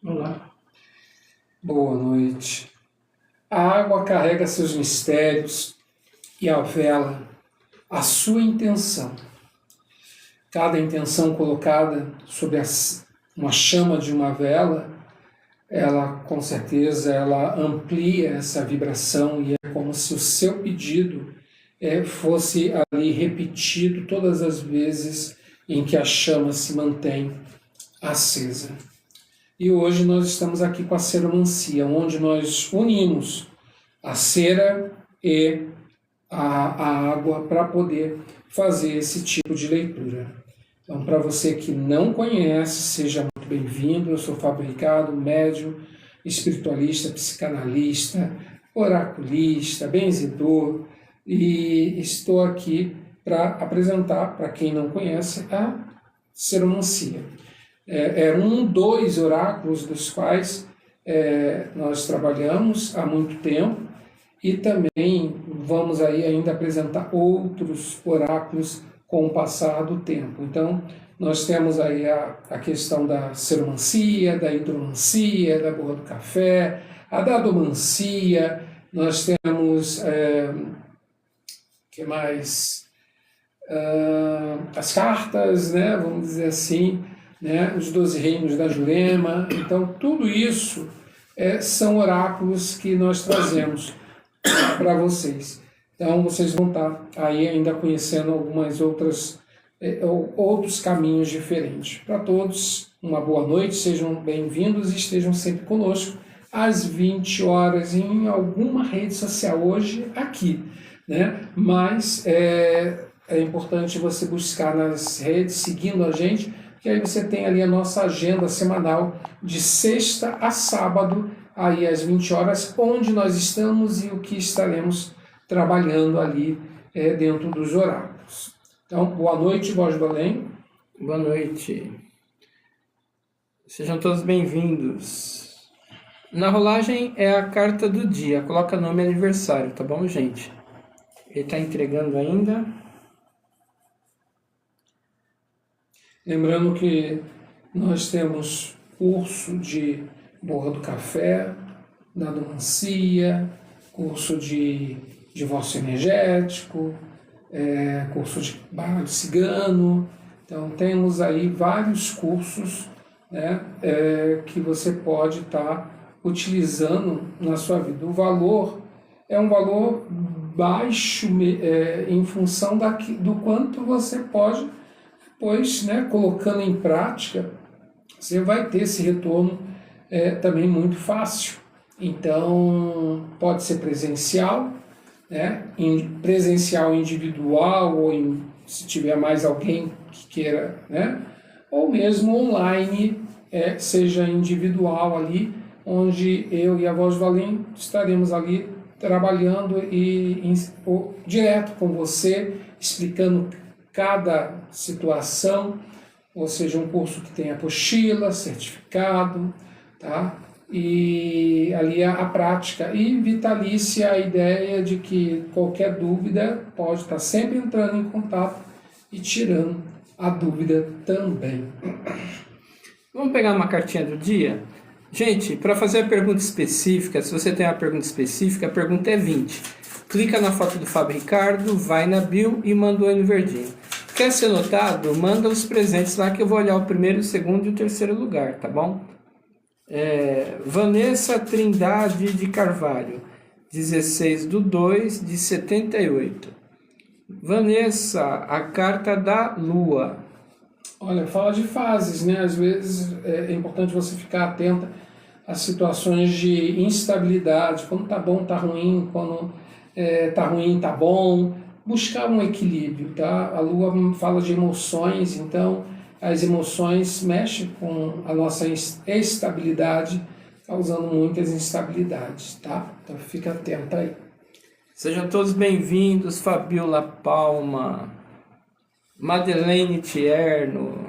Olá, boa noite. A água carrega seus mistérios e a vela a sua intenção. Cada intenção colocada sobre uma chama de uma vela, ela com certeza ela amplia essa vibração e é como se o seu pedido fosse ali repetido todas as vezes em que a chama se mantém acesa. E hoje nós estamos aqui com a ceromancia, onde nós unimos a cera e a água para poder fazer esse tipo de leitura. Então, para você que não conhece, seja muito bem-vindo. Eu sou Fábio Ricardo, médium, espiritualista, psicanalista, oraculista, benzedor, e estou aqui para apresentar, para quem não conhece, a ceromancia. Dois oráculos dos quais nós trabalhamos há muito tempo e também vamos aí ainda apresentar outros oráculos com o passar do tempo. Então, nós temos aí a questão da ceromancia, da hidromancia, da borra do café, a dadomancia, nós temos, que mais? As cartas, né, vamos dizer assim, né, os 12 reinos da Jurema. Então, tudo isso são oráculos que nós trazemos para vocês. Então, vocês vão estar aí ainda conhecendo algumas outros caminhos diferentes. Para todos, uma boa noite, sejam bem-vindos e estejam sempre conosco às 20 horas em alguma rede social hoje aqui, né? Mas é importante você buscar nas redes, seguindo a gente, que aí você tem ali a nossa agenda semanal de sexta a sábado, aí às 20 horas, onde nós estamos e o que estaremos trabalhando ali dentro dos oráculos. Então, boa noite, Voz do Além. Boa noite. Sejam todos bem-vindos. Na rolagem é a carta do dia, coloca nome e aniversário, tá bom, gente? Ele está entregando ainda. Lembrando que nós temos curso de borra do café, dadomancia, curso de divórcio energético, curso de baralho cigano. Então temos aí vários cursos, né, que você pode estar utilizando na sua vida. O valor é um valor baixo em função do quanto você pode. Pois, né, colocando em prática, você vai ter esse retorno também muito fácil. Então, pode ser presencial, né, presencial individual, ou se tiver mais alguém que queira, né, ou mesmo online, seja individual ali, onde eu e a Voz do Além estaremos ali trabalhando direto com você, explicando cada situação, ou seja, um curso que tem apostila, certificado, tá? E ali a prática, e vitalícia a ideia de que qualquer dúvida pode estar sempre entrando em contato e tirando a dúvida também. Vamos pegar uma cartinha do dia? Gente, para fazer a pergunta específica, se você tem uma pergunta específica, a pergunta é 20. Clica na foto do Fábio Ricardo, vai na bio e manda o N verdinho. Quer ser notado? Manda os presentes lá que eu vou olhar o primeiro, o segundo e o terceiro lugar, tá bom? Vanessa Trindade de Carvalho, 16/2/78. Vanessa, a carta da Lua. Olha, fala de fases, né? Às vezes é importante você ficar atenta às situações de instabilidade, quando tá bom, tá ruim, quando tá ruim, tá bom. Buscar um equilíbrio, tá? A Lua fala de emoções, então as emoções mexem com a nossa estabilidade, causando muitas instabilidades, tá? Então fica atento aí. Sejam todos bem-vindos, Fabiola Palma, Madeleine Tierno,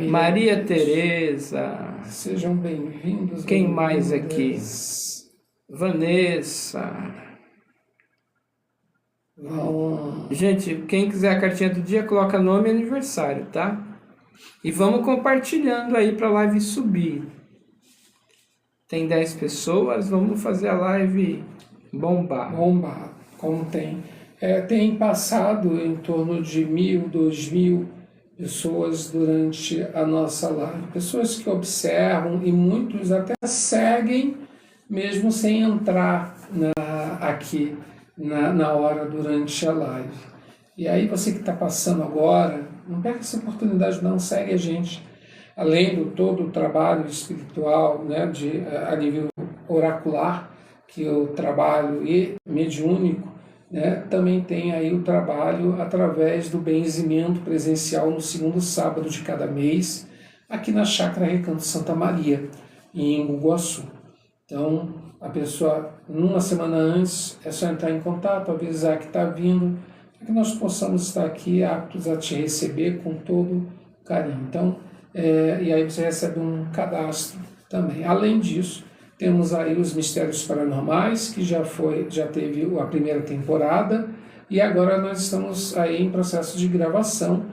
Maria Tereza. Sejam bem-vindos. Quem mais aqui? Vanessa. Gente, quem quiser a cartinha do dia, coloca nome e aniversário, tá? E vamos compartilhando aí para a live subir. Tem 10 pessoas, vamos fazer a live bombar. Bombar, como tem. Tem passado em torno de 1.000, 2.000 pessoas durante a nossa live. Pessoas que observam e muitos até seguem, mesmo sem entrar aqui na hora durante a live. E aí você que está passando agora, não perca essa oportunidade não, segue a gente. Além do todo o trabalho espiritual, né, a nível oracular, que eu trabalho, e mediúnico, né, também tem aí o trabalho através do benzimento presencial no segundo sábado de cada mês, aqui na Chácara Recanto Santa Maria, em Iguaçu. Então, a pessoa, uma semana antes, é só entrar em contato, avisar que está vindo, para que nós possamos estar aqui aptos a te receber com todo carinho. Então, e aí você recebe um cadastro também. Além disso, temos aí os Mistérios Paranormais, que já teve a primeira temporada, e agora nós estamos aí em processo de gravação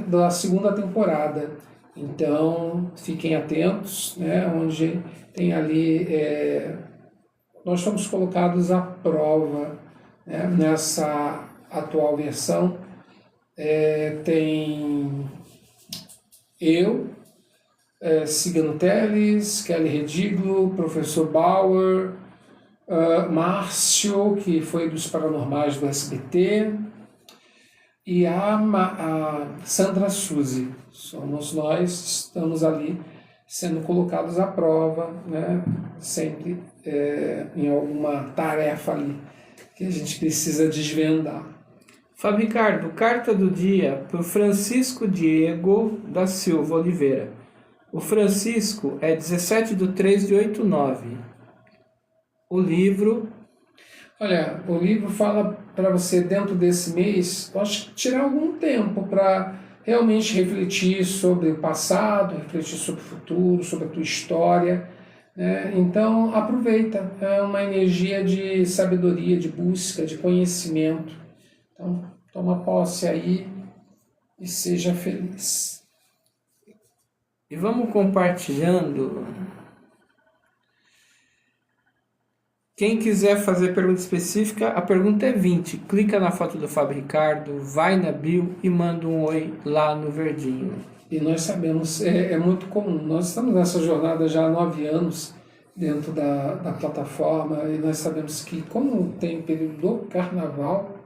da segunda temporada. Então, fiquem atentos, né, onde tem ali, nós fomos colocados à prova, né, nessa atual versão. Tem eu, Cigano Teles, Kelly Rediglo, Professor Bauer, Márcio, que foi dos Paranormais do SBT, e a Sandra Suzy. Somos nós, estamos ali sendo colocados à prova, né, sempre em alguma tarefa ali que a gente precisa desvendar. Fábio Ricardo, carta do dia para o Francisco Diego da Silva Oliveira. O Francisco é 17/3/89. O livro... Olha, o livro fala para você, dentro desse mês, eu acho que tirar algum tempo para realmente refletir sobre o passado, refletir sobre o futuro, sobre a tua história, né? Então, aproveita. É uma energia de sabedoria, de busca, de conhecimento. Então, toma posse aí e seja feliz. E vamos compartilhando. Quem quiser fazer pergunta específica, a pergunta é 20. Clica na foto do Fábio Ricardo, vai na bio e manda um oi lá no verdinho. E nós sabemos, é muito comum. Nós estamos nessa jornada já há 9 anos dentro da plataforma, e nós sabemos que, como tem período do carnaval,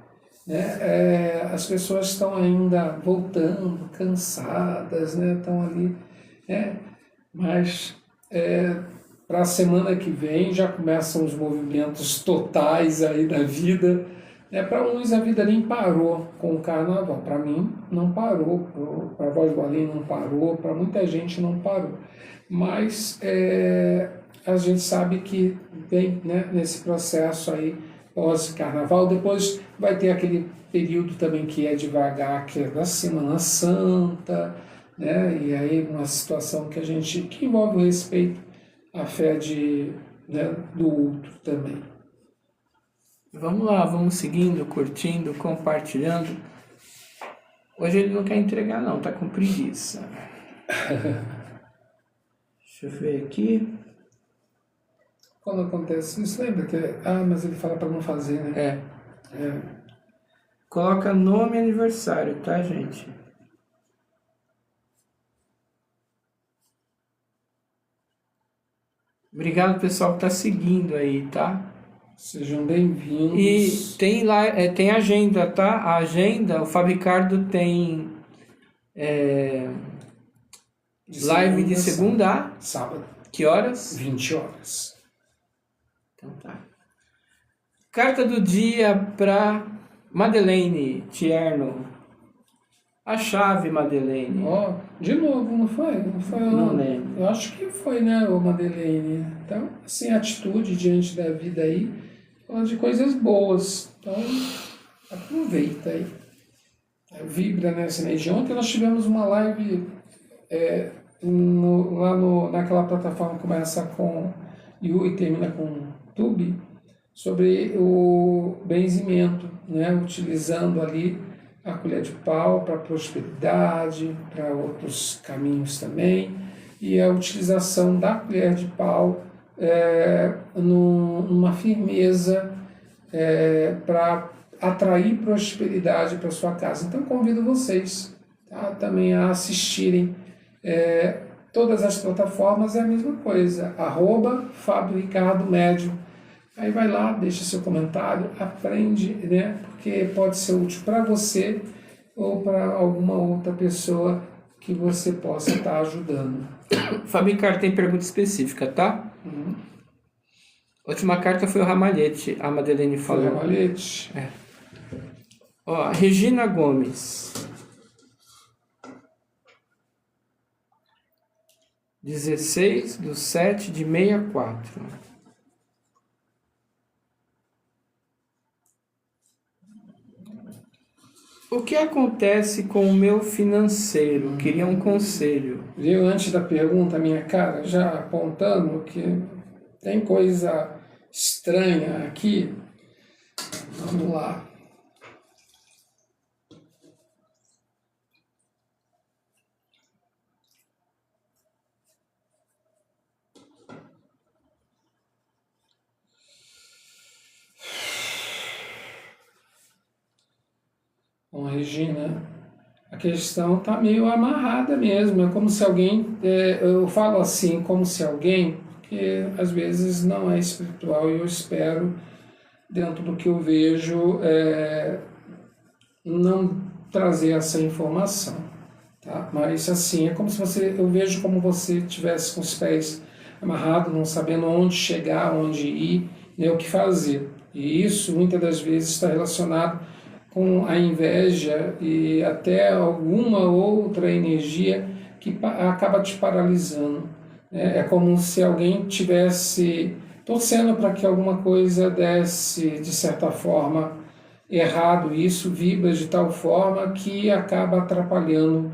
né, as pessoas estão ainda voltando, cansadas, né, estão ali, mas para a semana que vem já começam os movimentos totais aí da vida. Para uns a vida nem parou com o carnaval, para mim não parou, para a Voz do Além não parou, para muita gente não parou, mas a gente sabe que vem, né, nesse processo aí pós-carnaval. Depois vai ter aquele período também que é devagar, que é da Semana Santa, né, e aí uma situação que envolve o respeito à fé do outro também. Vamos lá, vamos seguindo, curtindo, compartilhando. Hoje ele não quer entregar não, tá com preguiça. Deixa eu ver aqui. Quando acontece isso, lembra que... mas ele fala para não fazer, né? Coloca nome e aniversário, tá, gente? Obrigado, pessoal, que tá seguindo aí, tá? Sejam bem-vindos. E tem lá, tem agenda, tá? A agenda, o Fábio Ricardo tem live de segunda a sábado. Que horas? 20 horas. Então tá. Carta do dia para Madeleine Tierno. A chave, Madeleine. De novo, não foi? Não lembro. Eu acho que foi, né, Madeleine? Então, assim, atitude diante da vida aí, fala de coisas boas. Então, aproveita aí. Vibra nessa energia. Ontem nós tivemos uma live naquela plataforma que começa com Yu e termina com Tube, sobre o benzimento, né, utilizando ali a colher de pau para prosperidade, para outros caminhos também, e a utilização da colher de pau numa firmeza para atrair prosperidade para sua casa. Então convido vocês, tá, também a assistirem todas as plataformas, é a mesma coisa, @FábioRicardoMédium. Aí vai lá, deixa seu comentário, aprende, né? Porque pode ser útil para você ou para alguma outra pessoa que você possa estar ajudando. Fábio Ricardo tem pergunta específica, tá? Uhum. A última carta foi o Ramalhete, a Madeleine falou. Foi o Ramalhete. Ó, Regina Gomes. 16/7/64. O que acontece com o meu financeiro? Queria um conselho. Viu, antes da pergunta, minha cara, já apontando que tem coisa estranha aqui. Vamos lá. Bom, Regina, a questão está meio amarrada mesmo. É como se alguém, eu falo assim, como se alguém, que às vezes não é espiritual, e eu espero, dentro do que eu vejo, não trazer essa informação. Tá? Mas assim, é como se eu vejo como você tivesse com os pés amarrados, não sabendo onde chegar, onde ir, nem o que fazer. E isso, muitas das vezes, está relacionado com a inveja e até alguma outra energia que acaba te paralisando. É como se alguém tivesse torcendo para que alguma coisa desse, de certa forma, errado. Isso vibra de tal forma que acaba atrapalhando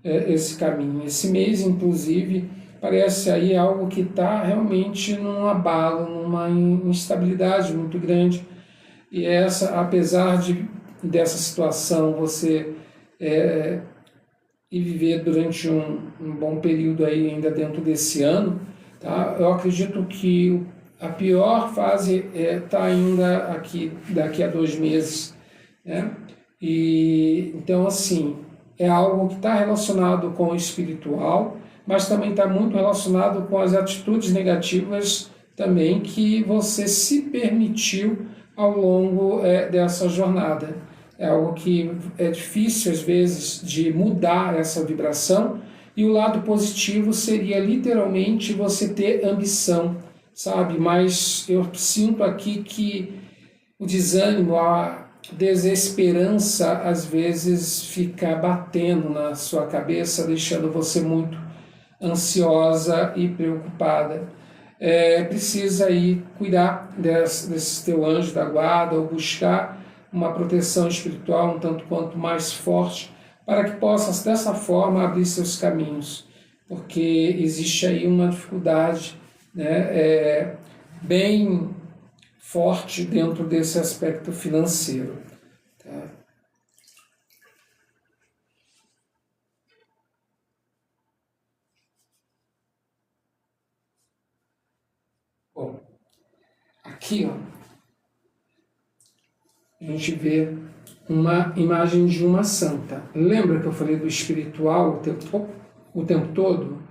esse caminho. Esse mês, inclusive, parece aí algo que está realmente num abalo, numa instabilidade muito grande. E apesar dessa situação, você e viver durante um bom período aí ainda dentro desse ano, tá? Eu acredito que a pior fase está ainda daqui a 2 meses, né? E então, assim, é algo que está relacionado com o espiritual, mas também está muito relacionado com as atitudes negativas também que você se permitiu ao longo dessa jornada. É algo que é difícil, às vezes, de mudar essa vibração, e o lado positivo seria, literalmente, você ter ambição, sabe? Mas eu sinto aqui que o desânimo, a desesperança, às vezes, fica batendo na sua cabeça, deixando você muito ansiosa e preocupada. Precisa aí cuidar desse teu anjo da guarda, ou buscar uma proteção espiritual um tanto quanto mais forte, para que possas dessa forma abrir seus caminhos, porque existe aí uma dificuldade, né, bem forte dentro desse aspecto financeiro. Tá? Bom, aqui, ó, a gente vê uma imagem de uma santa. Lembra que eu falei do espiritual o tempo todo?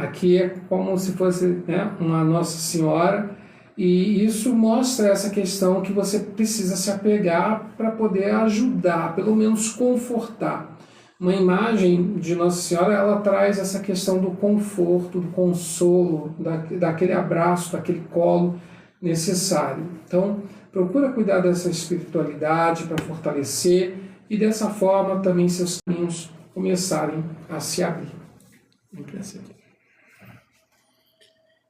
Aqui é como se fosse, né, uma Nossa Senhora, e isso mostra essa questão que você precisa se apegar para poder ajudar, pelo menos confortar. Uma imagem de Nossa Senhora, ela traz essa questão do conforto, do consolo, daquele abraço, daquele colo necessário. Então, procura cuidar dessa espiritualidade para fortalecer, e dessa forma também seus caminhos começarem a se abrir.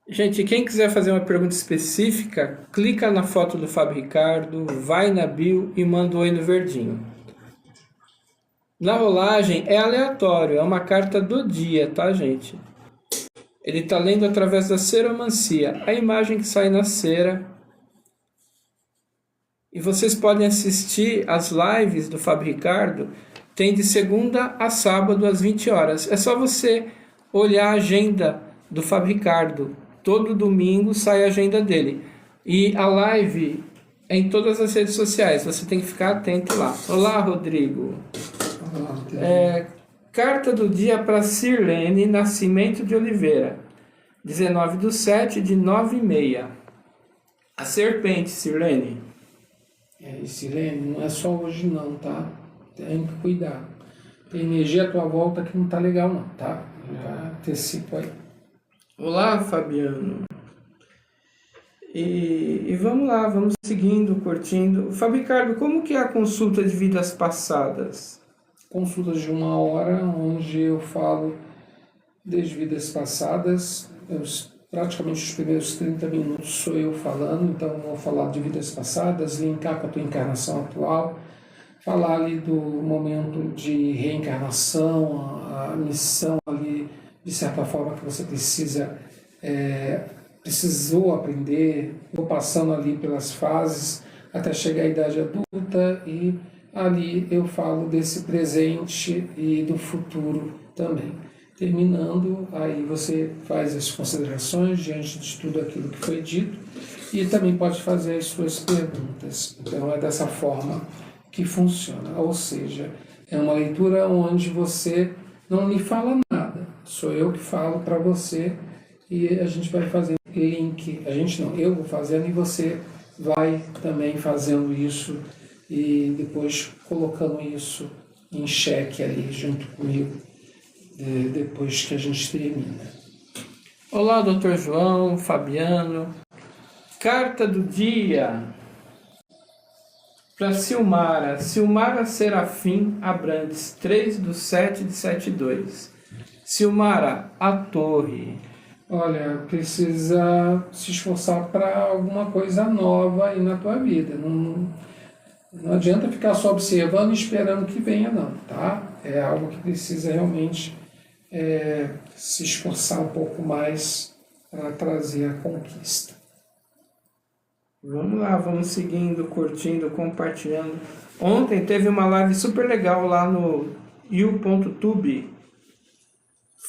Gente, quem quiser fazer uma pergunta específica, clica na foto do Fábio Ricardo, vai na bio e manda um oi no verdinho. Na rolagem é aleatório, é uma carta do dia, tá, gente? Ele está lendo através da ceromancia, a imagem que sai na cera. E vocês podem assistir as lives do Fábio Ricardo, tem de segunda a sábado às 20 horas. É só você olhar a agenda do Fábio Ricardo todo domingo sai a agenda dele. E a live é em todas as redes sociais, você tem que ficar atento lá. Olá, Rodrigo. Carta do dia para Sirlene Nascimento de Oliveira, 19/7 de 9h30. A serpente, Sirlene. Sirlene, não é só hoje não, tá? Tem que cuidar. Tem energia à tua volta que não tá legal não, tá? Já antecipo aí. Olá, Fabiano. E vamos lá, vamos seguindo, curtindo. Fábio Ricardo, como que é a consulta de vidas passadas? Consultas de 1 hora, onde eu falo das vidas passadas. Praticamente os primeiros 30 minutos sou eu falando, então eu vou falar de vidas passadas, linkar com a tua encarnação atual, falar ali do momento de reencarnação, a missão ali, de certa forma, que você precisou aprender, vou passando ali pelas fases até chegar à idade adulta e ali eu falo desse presente e do futuro também. Terminando, aí você faz as considerações diante de tudo aquilo que foi dito e também pode fazer as suas perguntas. Então é dessa forma que funciona, ou seja, é uma leitura onde você não me fala nada, sou eu que falo para você e a gente vai fazer link, eu vou fazendo e você vai também fazendo isso e depois colocando isso em xeque ali junto comigo, depois que a gente termina. Olá, Dr. João, Fabiano. Carta do dia para Silmara. Silmara Serafim Abrantes, 3/7 de 72. Silmara, a torre. Olha, precisa se esforçar para alguma coisa nova aí na tua vida. Não adianta ficar só observando e esperando que venha, não, tá? É algo que precisa realmente se esforçar um pouco mais para trazer a conquista. Vamos lá, vamos seguindo, curtindo, compartilhando. Ontem teve uma live super legal lá no you.tube.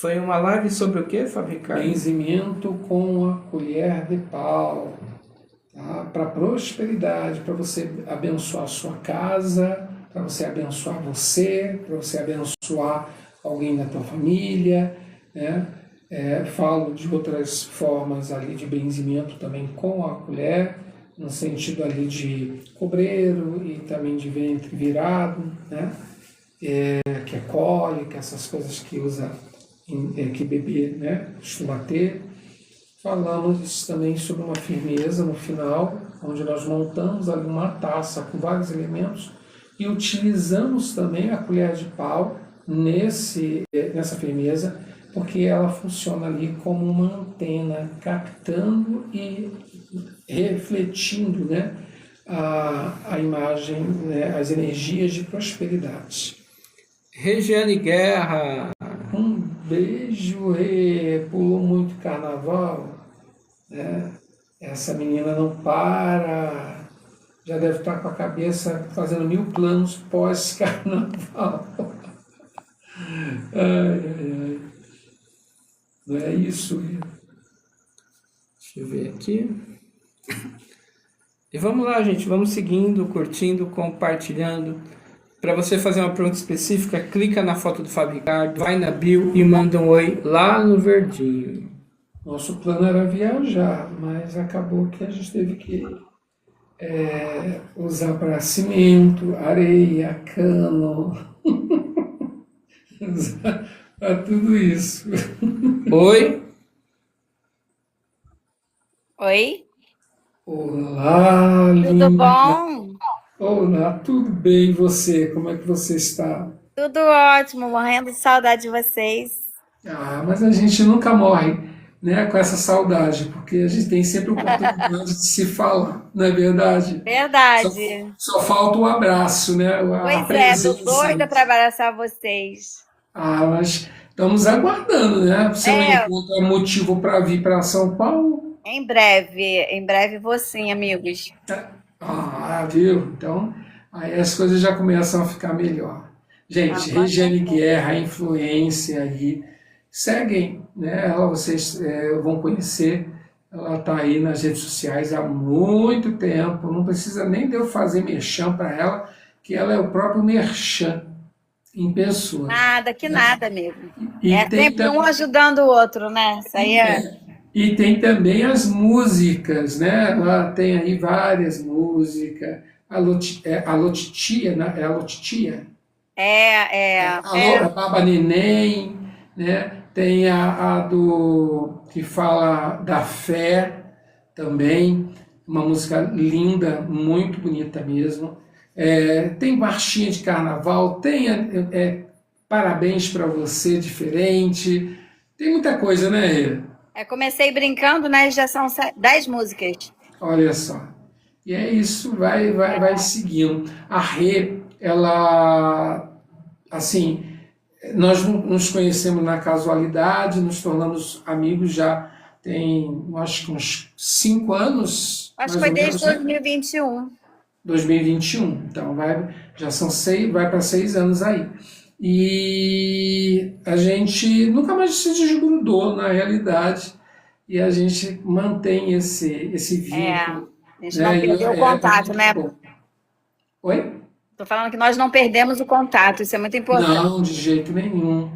Foi uma live sobre o que, Fábio Ricardo? Benzimento com a colher de pau. Tá? Para prosperidade, para você abençoar a sua casa, para você abençoar você, para você abençoar alguém da tua família, né? Falo de outras formas ali de benzimento também com a colher, no sentido ali de cobreiro e também de ventre virado, né? Que é cólica, essas coisas que usa, que bebê, né, costuma ter. Falamos também sobre uma firmeza no final, onde nós montamos ali uma taça com vários elementos e utilizamos também a colher de pau nessa firmeza, porque ela funciona ali como uma antena, captando e refletindo, né, a imagem, né, as energias de prosperidade. Regiane Guerra. Um beijo, pulou muito carnaval, né? Essa menina não para, já deve estar com a cabeça fazendo 1000 planos pós-carnaval. Ai. Não é isso? Deixa eu ver aqui. E vamos lá, gente, vamos seguindo, curtindo, compartilhando. Para você fazer uma pergunta específica, clica na foto do Fábio Ricardo, vai na bio e manda um oi lá no verdinho. Nosso plano era viajar, mas acabou que a gente teve que usar para cimento, areia, cano, usar para tudo isso. Oi? Oi? Olá, linda. Tudo bom? Olá, tudo bem e você? Como é que você está? Tudo ótimo, morrendo de saudade de vocês. Mas a gente nunca morre, né, com essa saudade, porque a gente tem sempre oportunidade de se falar, não é verdade? Verdade. Só falta o abraço, né? Pois tô doida para abraçar vocês. Mas estamos aguardando, né? Você não encontra motivo para vir para São Paulo? Em breve vou sim, amigos. Viu? Então, aí as coisas já começam a ficar melhor. Gente, Regiane Guerra, a influência aí, seguem, né? Ela vocês vão conhecer, ela está aí nas redes sociais há muito tempo, não precisa nem de eu fazer merchan para ela, que ela é o próprio merchan em pessoa. Nada, que nada, amigo. E É tem sempre um ajudando o outro, né? Isso aí é. E tem também as músicas, né? Ela tem aí várias músicas. A Lotitia, né? É a Lotitia. A Baba Neném, né? Tem a do que fala da fé também, uma música linda, muito bonita mesmo. Tem marchinha de carnaval, tem parabéns para você, diferente. Tem muita coisa, né, Rê? Comecei brincando, né? Já são 10 músicas. Olha só. E é isso, vai seguindo. A Rê, ela, assim, nós nos conhecemos na casualidade, nos tornamos amigos já tem, acho que uns 5 anos. Acho que foi desde 2021. 2021. Então, já são 6, vai para 6 anos aí. E a gente nunca mais se desgrudou, na realidade, e a gente mantém esse vínculo. A gente não perdeu o contato, né? Oi? Estou falando que nós não perdemos o contato, isso é muito importante. Não, de jeito nenhum.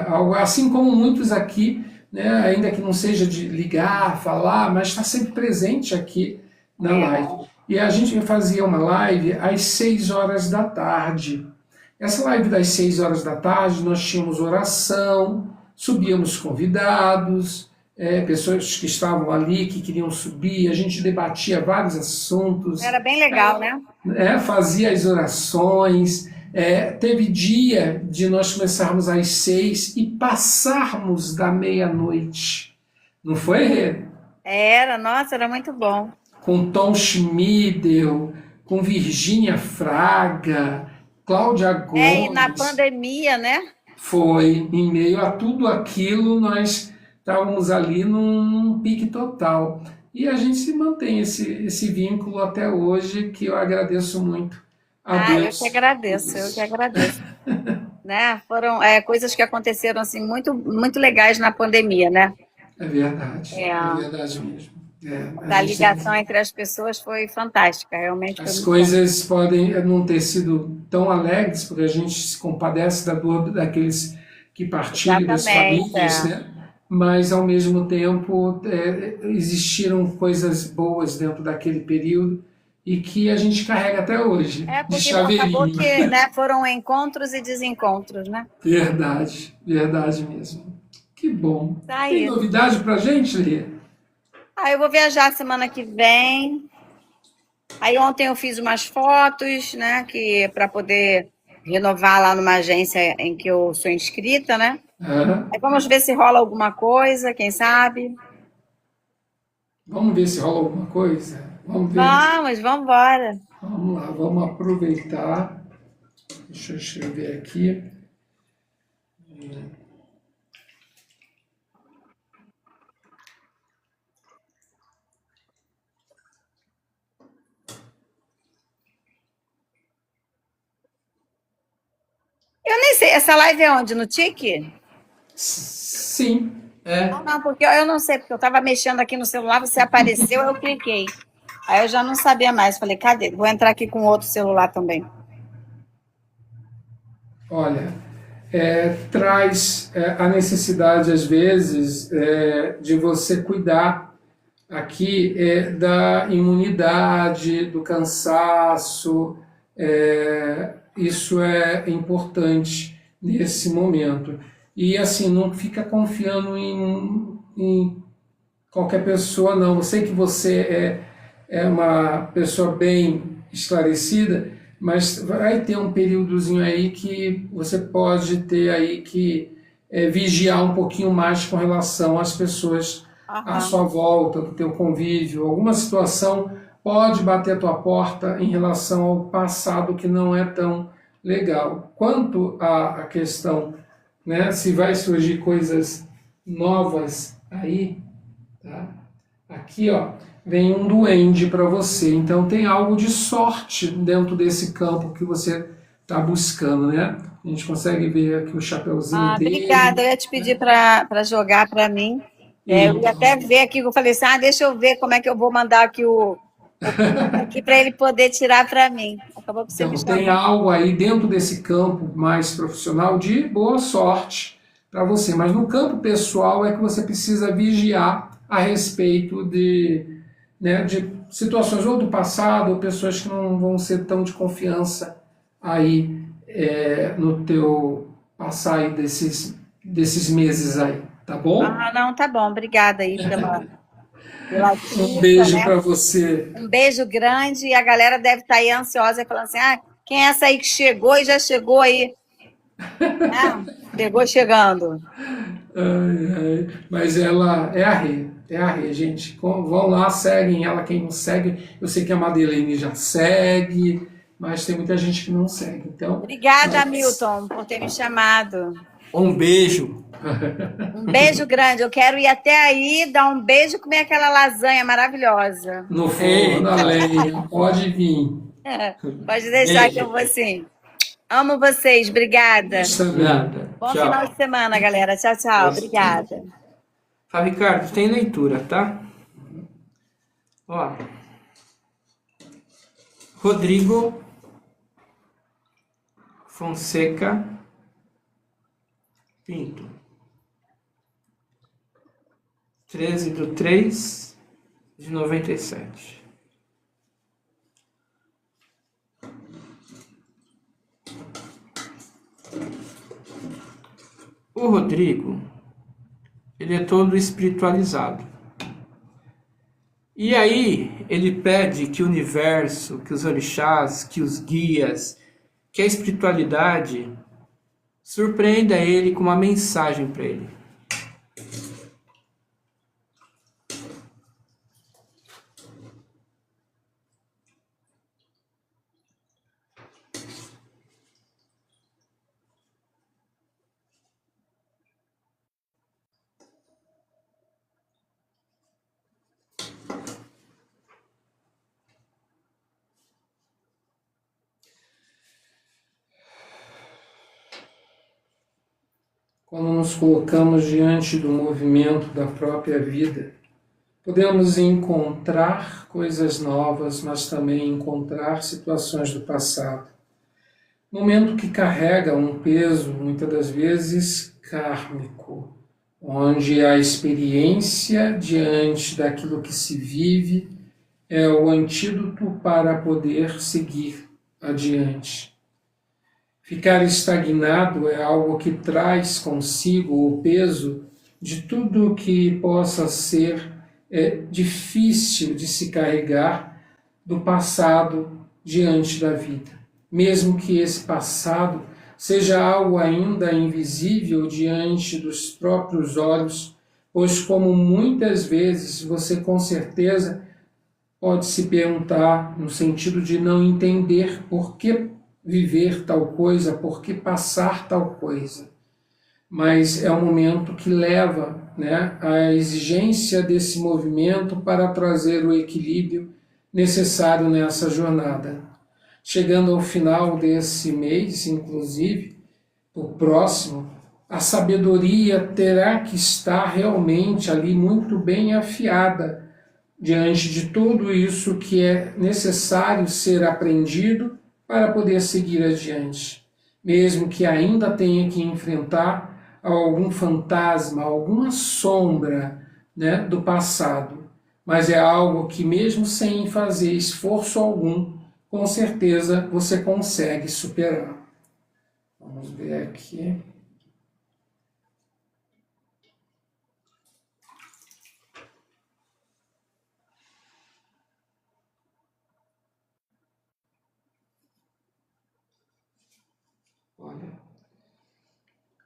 Algo assim como muitos aqui, né, ainda que não seja de ligar, falar, mas está sempre presente aqui na live. E a gente fazia uma live às 6 horas da tarde. Essa live das 6 horas da tarde, nós tínhamos oração, subíamos convidados, pessoas que estavam ali, que queriam subir, a gente debatia vários assuntos. Era bem legal, né? Fazia as orações. Teve dia de nós começarmos às 6 e passarmos da meia-noite. Não foi, Rê? Nossa, era muito bom. Com Tom Schmidl, com Virgínia Fraga, Cláudia Gomes. E na pandemia, né? Foi, em meio a tudo aquilo, nós estávamos ali num pique total. E a gente mantém esse vínculo até hoje, que eu agradeço muito a Deus. Eu que agradeço. Né? Foram coisas que aconteceram assim, muito, muito legais na pandemia, né? É verdade mesmo. A ligação entre as pessoas foi fantástica, realmente. As coisas podem não ter sido tão alegres, porque a gente se compadece da dor daqueles que partilham, das famílias, né? Mas, ao mesmo tempo, existiram coisas boas dentro daquele período e que a gente carrega até hoje, de chaveirinho. Acabou que, né, foram encontros e desencontros, né? Verdade mesmo. Que bom. Tem isso. novidade pra gente, Lê? Eu vou viajar semana que vem. Aí ontem eu fiz umas fotos, né, que para poder renovar lá numa agência em que eu sou inscrita, né? Aí vamos ver se rola alguma coisa, quem sabe? Vamos ver se rola alguma coisa? Vamos ver. Vamos embora. Vamos lá, vamos aproveitar. Deixa eu escrever aqui. Eu nem sei, essa live é onde? No Tique? Sim. Não, porque eu não sei, porque eu estava mexendo aqui no celular, você apareceu, eu cliquei. Aí eu já não sabia mais, falei, cadê? Vou entrar aqui com outro celular também. Olha, traz a necessidade, às vezes, de você cuidar aqui da imunidade, do cansaço. Isso é importante nesse momento. E assim, não fica confiando em qualquer pessoa, não. Eu sei que você é uma pessoa bem esclarecida, mas vai ter um períodozinho aí que você pode ter aí que vigiar um pouquinho mais com relação às pessoas à sua volta, do teu convívio. Alguma situação pode bater a tua porta em relação ao passado que não é tão legal. Quanto à questão, né, se vai surgir coisas novas aí, tá? Aqui, ó, vem um duende para você. Então tem algo de sorte dentro desse campo que você está buscando, né? A gente consegue ver aqui o chapeuzinho dele. Obrigada, eu ia te pedir para jogar para mim. Eu ia até ver aqui, eu falei assim, deixa eu ver como é que eu vou mandar aqui aqui para ele poder tirar para mim. Acabou que você Então, me tem chamou. algo aí dentro desse campo mais profissional de boa sorte para você, mas no campo pessoal é que você precisa vigiar a respeito de situações ou do passado ou pessoas que não vão ser tão de confiança aí no teu passar aí desses meses aí, tá bom? Não, tá bom. Obrigada aí pela Um dica, beijo né? para você. Um beijo grande e a galera deve estar aí ansiosa falando assim, quem é essa aí que chegou e já chegou aí? Chegou chegando. Mas ela é a Rê, gente. Vão lá, seguem ela, quem não segue. Eu sei que a Madeleine já segue, mas tem muita gente que não segue. Então, Obrigada, Milton, por ter me chamado. Um beijo. Um beijo grande. Eu quero ir até aí, dar um beijo e comer aquela lasanha maravilhosa. no forno, na lenha, pode vir. Pode deixar que eu vou sim. Amo vocês, obrigada. Nada. Bom Tchau. final de semana, galera. Tchau, tchau. Obrigada. Fábio Ricardo, tem leitura, tá? Ó. Rodrigo Fonseca Pinto. 13/3/97. O Rodrigo, ele é todo espiritualizado. E aí ele pede que o universo, que os orixás, que os guias, que a espiritualidade surpreenda ele com uma mensagem para ele. Quando nos colocamos diante do movimento da própria vida, podemos encontrar coisas novas, mas também encontrar situações do passado. Momento que carrega um peso, muitas das vezes, kármico, onde a experiência diante daquilo que se vive é o antídoto para poder seguir adiante. Ficar estagnado é algo que traz consigo o peso de tudo que possa ser difícil de se carregar do passado diante da vida. Mesmo que esse passado seja algo ainda invisível diante dos próprios olhos, pois como muitas vezes você com certeza pode se perguntar no sentido de não entender por que viver tal coisa, por que passar tal coisa. Mas é um momento que leva a exigência desse movimento para trazer o equilíbrio necessário nessa jornada. Chegando ao final desse mês, inclusive, o próximo, a sabedoria terá que estar realmente ali muito bem afiada diante de tudo isso que é necessário ser aprendido para poder seguir adiante, mesmo que ainda tenha que enfrentar algum fantasma, alguma sombra do passado, mas é algo que mesmo sem fazer esforço algum, com certeza você consegue superar. Vamos ver aqui.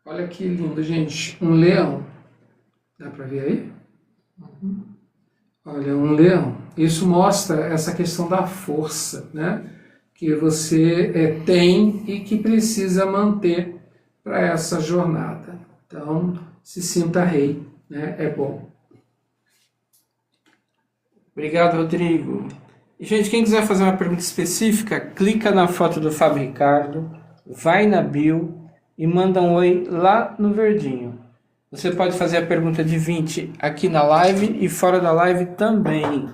Olha que lindo, gente. Um leão. Dá para ver aí? Olha, um leão. Isso mostra essa questão da força, que você tem e que precisa manter para essa jornada. Então, se sinta rei, é bom. Obrigado, Rodrigo. E, gente, quem quiser fazer uma pergunta específica, clica na foto do Fábio Ricardo, vai na bio e manda um oi lá no verdinho. Você pode fazer a pergunta de 20 aqui na live e fora da live também.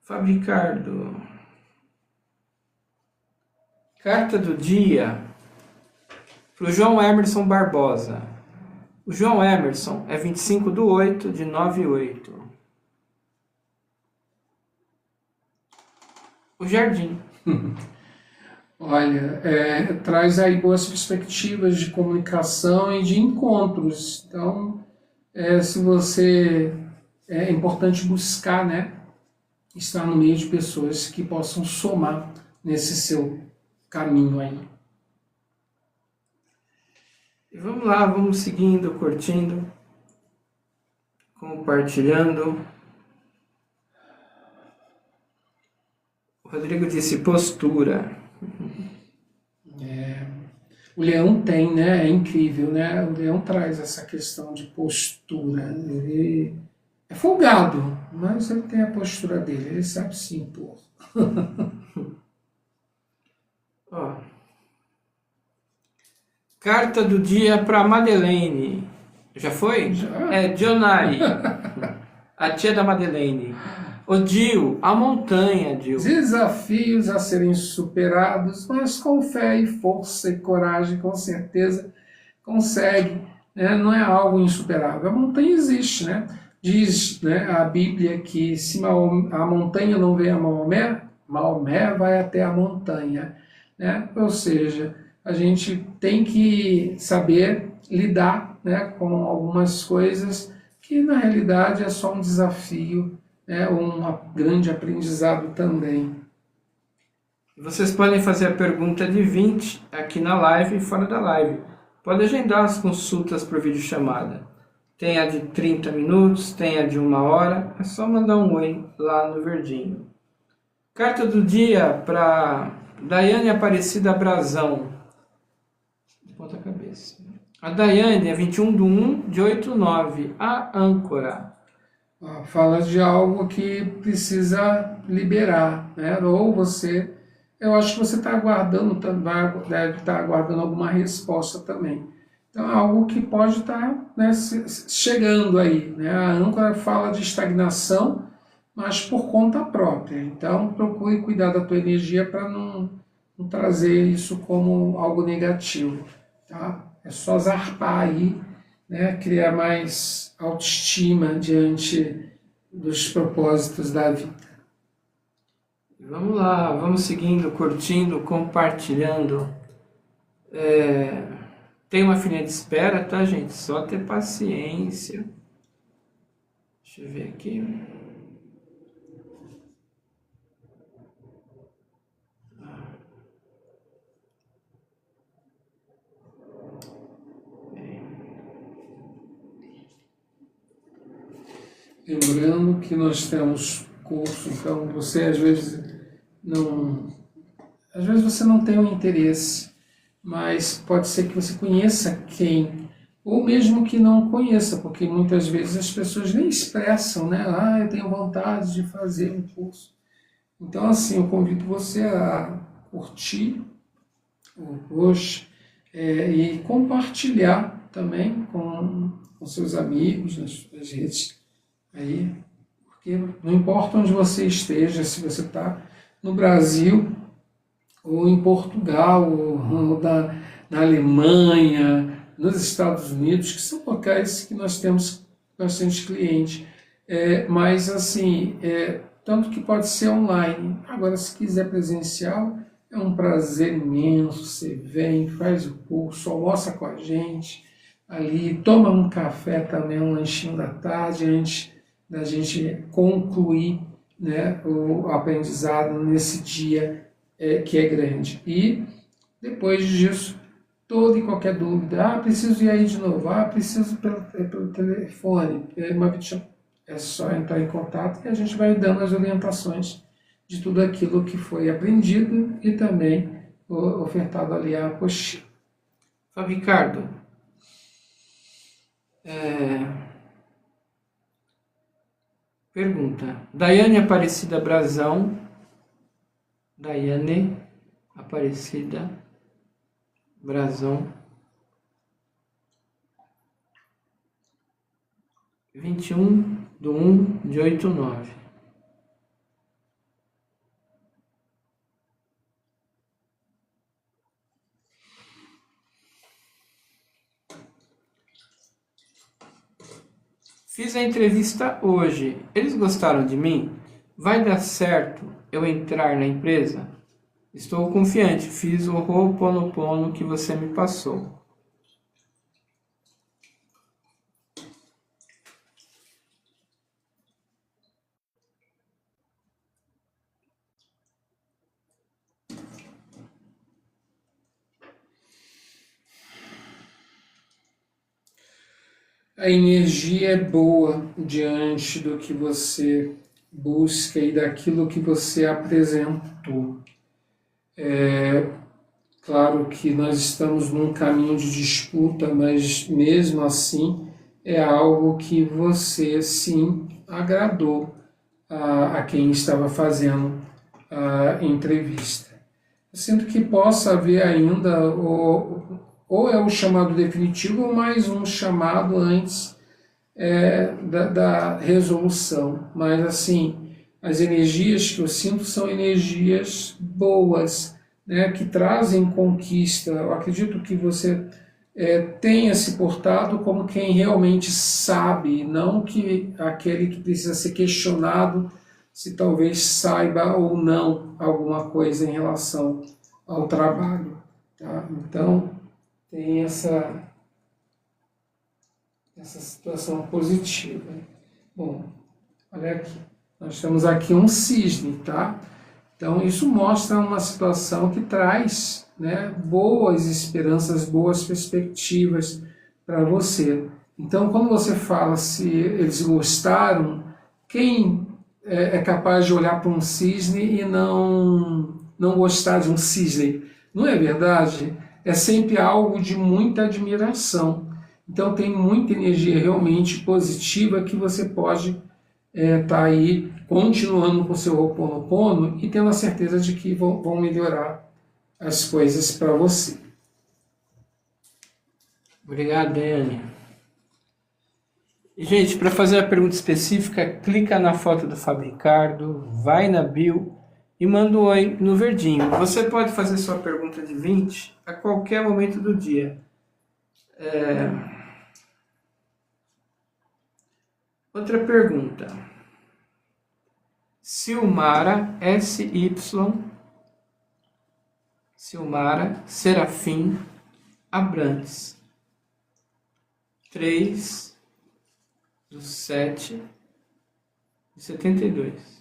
Fábio Ricardo. Carta do dia para o João Emerson Barbosa. O João Emerson é 25/8 de 98. O Jardim. Olha, traz aí boas perspectivas de comunicação e de encontros. Então, se você é importante buscar, né, estar no meio de pessoas que possam somar nesse seu caminho aí. E vamos lá, vamos seguindo, curtindo, compartilhando. O Rodrigo disse postura. O leão tem, né? É incrível, né? O leão traz essa questão de postura. Ele é folgado, mas ele tem a postura dele, ele sabe se impor. Ó. Carta do dia para Madeleine. Já foi? Já. É Dionai, a tia da Madeleine. O Dil, a montanha, Dil. Desafios a serem superados, mas com fé e força e coragem, com certeza consegue, né? Não é algo insuperável. A montanha existe, né? Diz, né, a Bíblia que se a montanha não vem a Maomé, Maomé vai até a montanha, né? Ou seja, a gente tem que saber lidar, né, com algumas coisas que na realidade é só um desafio, um grande aprendizado também. Vocês podem fazer a pergunta de 20 aqui na live e fora da live. Pode agendar as consultas por videochamada. Tem a de 30 minutos, tem a de 1 hora. É só mandar um oi lá no verdinho. Carta do dia para Daiane Aparecida Brazão. De ponta cabeça. A Daiane é 21/1 de 89. A âncora. Fala de algo que precisa liberar, né? Ou você, eu acho que você está aguardando, deve estar aguardando alguma resposta também. Então é algo que pode estar, né, chegando aí, né? A âncora fala de estagnação, mas por conta própria. Então procure cuidar da tua energia para não trazer isso como algo negativo, tá? É só zarpar aí, né, criar mais autoestima diante dos propósitos da vida. Vamos lá, vamos seguindo, curtindo, compartilhando. Tem uma filinha de espera, tá, gente? Só ter paciência. Deixa eu ver aqui. Lembrando que nós temos curso, então você às vezes você não tem um interesse, mas pode ser que você conheça quem, ou mesmo que não conheça, porque muitas vezes as pessoas nem expressam, né? Ah, eu tenho vontade de fazer um curso. Então, assim, eu convido você a curtir o post e compartilhar também com seus amigos nas redes aí, porque não importa onde você esteja, se você está no Brasil, ou em Portugal, ou na Alemanha, nos Estados Unidos, que são locais que nós temos bastante cliente. Mas, assim, tanto que pode ser online. Agora, se quiser presencial, é um prazer imenso. Você vem, faz o curso, almoça com a gente ali, toma um café também, um lanchinho da tarde, antes da gente concluir, né, o aprendizado nesse dia que é grande. E depois disso, toda e qualquer dúvida, preciso ir aí de novo, preciso pelo telefone, é só entrar em contato e a gente vai dando as orientações de tudo aquilo que foi aprendido e também ofertado ali a apostila. Fábio Ricardo, pergunta. Daiane Aparecida Brazão. Daiane Aparecida Brazão 21/1/89. Fiz a entrevista hoje. Eles gostaram de mim? Vai dar certo eu entrar na empresa? Estou confiante. Fiz o Ho'oponopono que você me passou. A energia é boa diante do que você busca e daquilo que você apresentou. Claro que nós estamos num caminho de disputa, mas mesmo assim é algo que você sim agradou a quem estava fazendo a entrevista. Eu sinto que possa haver ainda ou é o chamado definitivo ou mais um chamado antes da resolução. Mas assim, as energias que eu sinto são energias boas, né, que trazem conquista. Eu acredito que você tenha se portado como quem realmente sabe, não que aquele que precisa ser questionado se talvez saiba ou não alguma coisa em relação ao trabalho. Tá? Então, tem essa situação positiva. Bom, olha aqui, nós temos aqui um cisne, tá? Então isso mostra uma situação que traz, né, boas esperanças, boas perspectivas para você. Então quando você fala se eles gostaram, quem é capaz de olhar para um cisne e não gostar de um cisne? Não é verdade? É sempre algo de muita admiração. Então tem muita energia realmente positiva que você pode estar aí continuando com o seu Ho'oponopono e tendo a certeza de que vão melhorar as coisas para você. Obrigado, Daiane. E, gente, para fazer a pergunta específica, clica na foto do Fábio Ricardo, vai na bio e manda um oi no verdinho. Você pode fazer sua pergunta de 20 a qualquer momento do dia. Outra pergunta. Silmara Silmara Serafim Abrantes 3/7/72.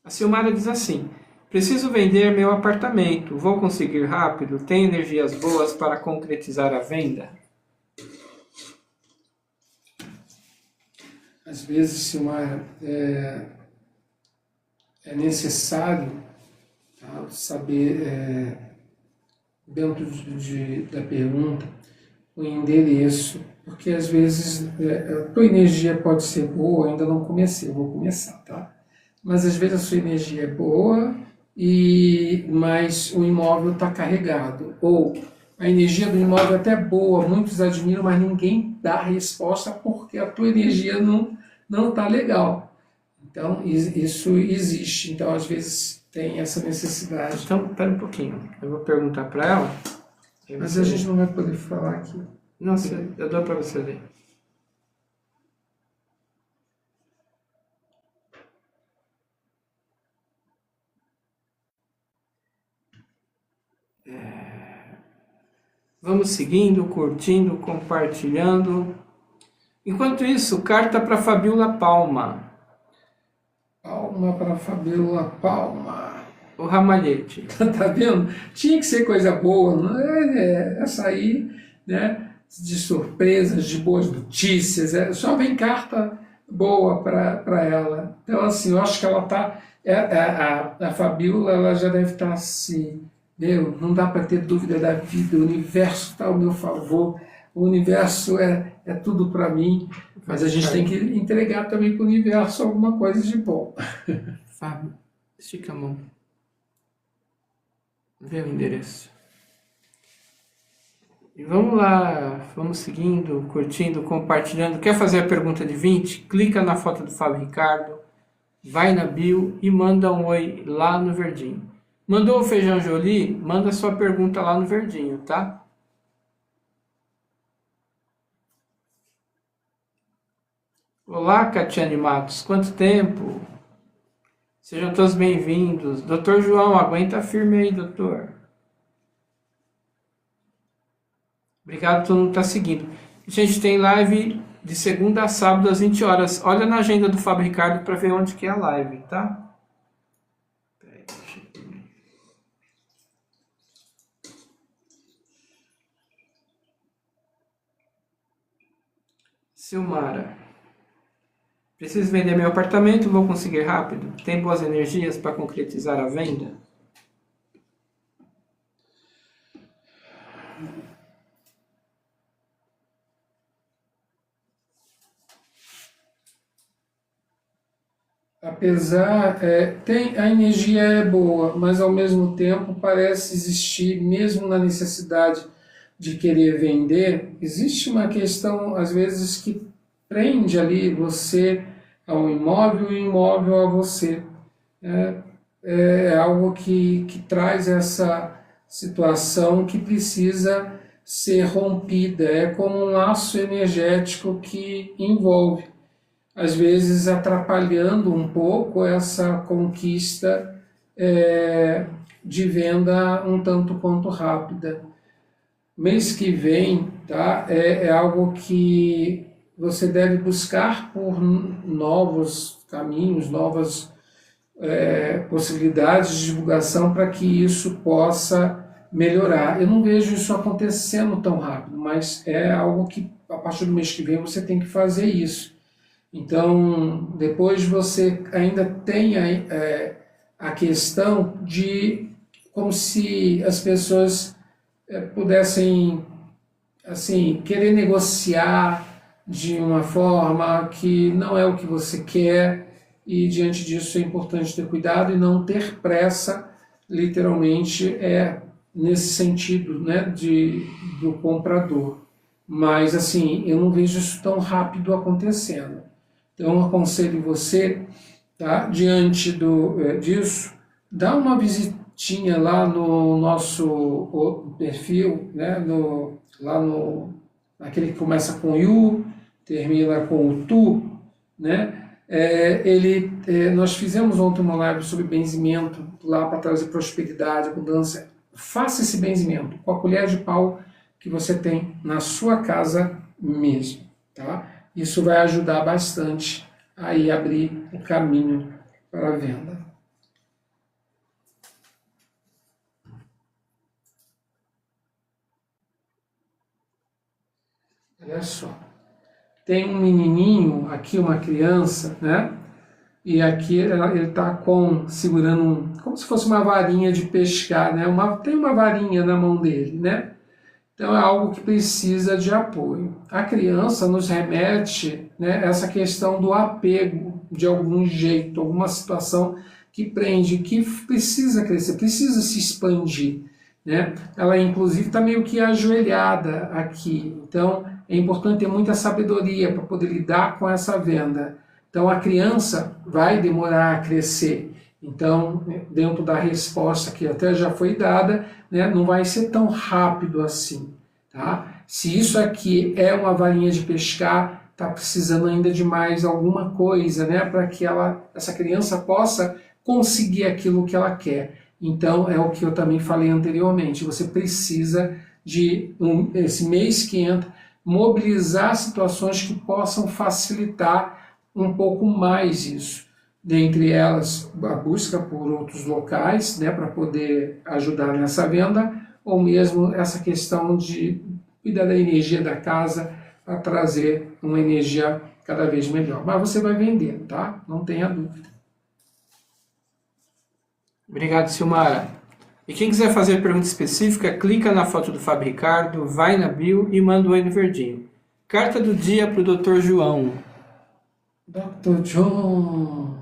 A Silmara diz assim: preciso vender meu apartamento. Vou conseguir rápido? Tem energias boas para concretizar a venda? Às vezes, Silmara, é necessário, tá, saber, dentro da pergunta, o endereço, porque às vezes a tua energia pode ser boa, ainda não comecei, eu vou começar, tá? Mas às vezes a sua energia é boa, mas o imóvel está carregado. Ou a energia do imóvel é até boa, muitos admiram, mas ninguém dá resposta porque a tua energia não está legal. Então isso existe. Então às vezes tem essa necessidade. Então, espera um pouquinho. Eu vou perguntar para ela. Mas a gente não vai poder falar aqui. Não, eu dou para você ler. Vamos seguindo, curtindo, compartilhando. Enquanto isso, carta para Fabiola Palma. Palma para Fabiola Palma. O ramalhete. Tá vendo? Tinha que ser coisa boa, não é? Essa aí, né? De surpresas, de boas notícias. Só vem carta boa para ela. Então, assim, eu acho que ela tá. A Fabiola, ela já deve estar assim. Não dá para ter dúvida da vida, o universo está ao meu favor, o universo é tudo para mim, mas a gente tem que entregar também para o universo alguma coisa de bom. Fábio, estica a mão. Vê o endereço. E vamos lá, vamos seguindo, curtindo, compartilhando. Quer fazer a pergunta de 20? Clica na foto do Fábio Ricardo, vai na bio e manda um oi lá no verdinho. Mandou o feijão Jolie? Manda sua pergunta lá no verdinho, tá? Olá, Catiane Matos, quanto tempo? Sejam todos bem-vindos. Doutor João, aguenta firme aí, doutor. Obrigado a todo mundo que está seguindo. A gente tem live de segunda a sábado às 20 horas. Olha na agenda do Fábio Ricardo para ver onde que é a live, tá? Peraí, deixa eu ver. Silmara. Preciso vender meu apartamento, vou conseguir rápido? Tem boas energias para concretizar a venda? Apesar, a energia é boa, mas ao mesmo tempo parece existir, mesmo na necessidade de querer vender, existe uma questão, às vezes, que prende ali você ao imóvel e o imóvel a você. É algo que traz essa situação que precisa ser rompida, é como um laço energético que envolve, às vezes atrapalhando um pouco essa conquista de venda um tanto quanto rápida. Mês que vem, tá, é algo que você deve buscar por novos caminhos, novas possibilidades de divulgação para que isso possa melhorar. Eu não vejo isso acontecendo tão rápido, mas é algo que a partir do mês que vem você tem que fazer isso. Então, depois você ainda tem a questão de como se as pessoas pudessem assim, querer negociar de uma forma que não é o que você quer, e diante disso é importante ter cuidado e não ter pressa, literalmente, nesse sentido, né, do comprador. Mas, assim, eu não vejo isso tão rápido acontecendo. Então, eu aconselho você, tá, diante disso, dá uma visitinha lá no nosso perfil, né, aquele que começa com Yu, termina com o Tu, né? Nós fizemos ontem uma live sobre benzimento lá para trazer prosperidade, abundância. Faça esse benzimento com a colher de pau que você tem na sua casa mesmo, tá? Isso vai ajudar bastante a abrir o caminho para a venda. Olha só, tem um menininho aqui, uma criança, né? E aqui ele está segurando como se fosse uma varinha de pescar, né? Tem uma varinha na mão dele, né? Então é algo que precisa de apoio. A criança nos remete, né, essa questão do apego de algum jeito, alguma situação que prende, que precisa crescer, precisa se expandir, né? Ela inclusive está meio que ajoelhada aqui, então é importante ter muita sabedoria para poder lidar com essa venda. Então a criança vai demorar a crescer. Então, dentro da resposta que até já foi dada, né, não vai ser tão rápido assim. Tá? Se isso aqui é uma varinha de pescar, está precisando ainda de mais alguma coisa, né, para que essa criança possa conseguir aquilo que ela quer. Então, é o que eu também falei anteriormente, você precisa de, esse mês que entra, mobilizar situações que possam facilitar um pouco mais isso. Dentre elas, a busca por outros locais, né, para poder ajudar nessa venda, ou mesmo essa questão de cuidar da energia da casa para trazer uma energia cada vez melhor. Mas você vai vender, tá? Não tenha dúvida. Obrigado, Silmara. E quem quiser fazer pergunta específica, clica na foto do Fábio Ricardo, vai na bio e manda o N verdinho. Carta do dia para o Dr. João. Dr. John.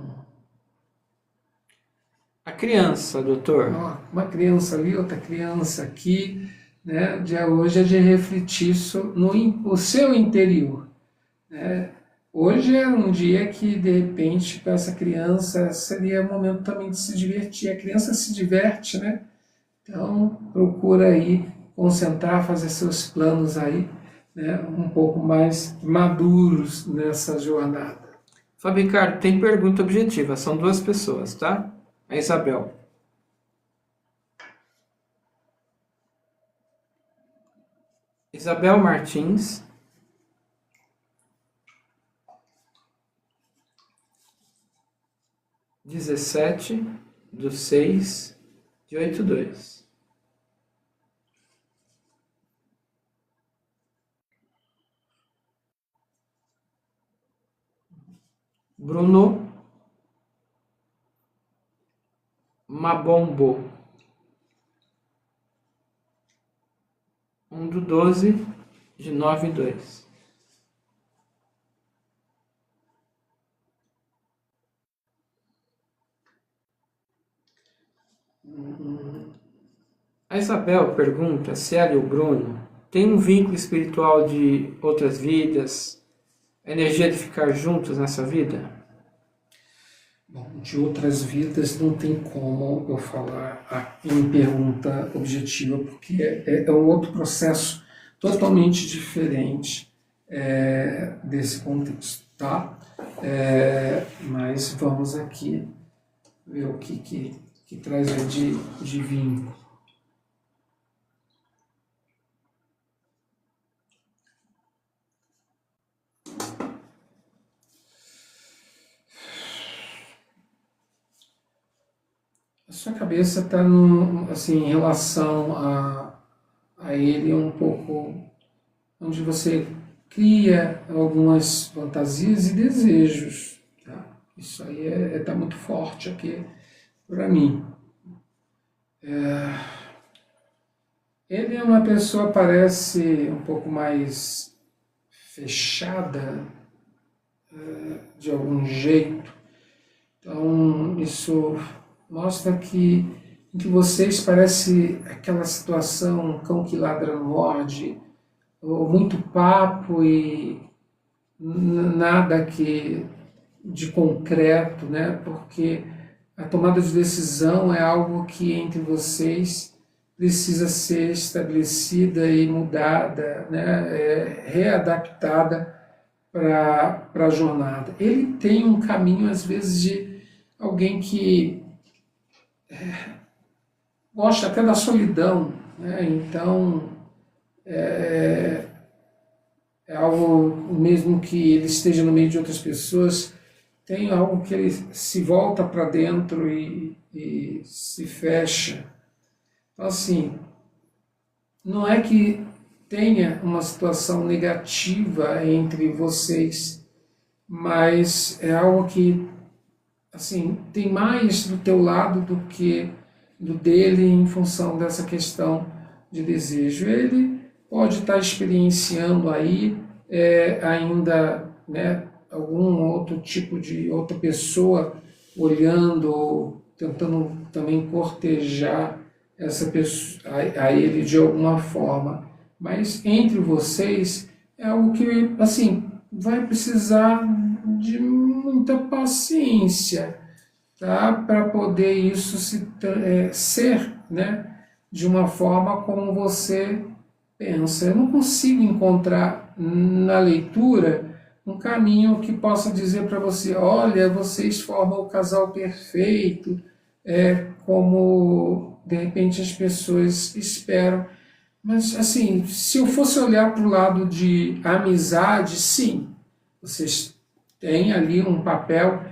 A criança, doutor. Uma criança ali, outra criança aqui, né? O dia hoje é de refletir no seu interior, né? Hoje é um dia que, de repente, para essa criança seria o momento também de se divertir. A criança se diverte, né? Então, procura aí concentrar, fazer seus planos aí, né? Um pouco mais maduros nessa jornada. Fábio Ricardo, tem pergunta objetiva. São 2 pessoas, tá? A Isabel. Isabel Martins. (17/6/82). Bruno Mabombo. 1/12/9/2. A Isabel pergunta se ela e o Bruno têm um vínculo espiritual de outras vidas, a energia de ficar juntos nessa vida? Bom, de outras vidas não tem como eu falar em pergunta objetiva, porque é um outro processo totalmente diferente desse contexto, tá? Mas vamos aqui ver o que traz de vínculo. A sua cabeça está assim, em relação a ele um pouco, onde você cria algumas fantasias e desejos. Tá? Isso aí está muito forte aqui para mim. Ele é uma pessoa, parece um pouco mais fechada, de algum jeito. Então, isso mostra que entre vocês parece aquela situação cão que ladra não morde, ou muito papo e nada de concreto, né? Porque a tomada de decisão é algo que entre vocês precisa ser estabelecida e mudada, né? Readaptada para a jornada. Ele tem um caminho, às vezes, de alguém que gosta até da solidão, né? Então é algo, mesmo que ele esteja no meio de outras pessoas, tem algo que ele se volta para dentro e se fecha. Então, assim, não é que tenha uma situação negativa entre vocês, mas é algo que, assim, tem mais do teu lado do que do dele em função dessa questão de desejo. Ele pode estar experienciando aí ainda, né, algum outro tipo de outra pessoa olhando ou tentando também cortejar essa pessoa, a ele de alguma forma. Mas entre vocês é algo que, assim, vai precisar de muita paciência, tá? Para poder isso ser, né, de uma forma como você pensa. Eu não consigo encontrar na leitura um caminho que possa dizer para você: olha, vocês formam o casal perfeito, como de repente as pessoas esperam. Mas, assim, se eu fosse olhar para o lado de amizade, sim, vocês têm ali um papel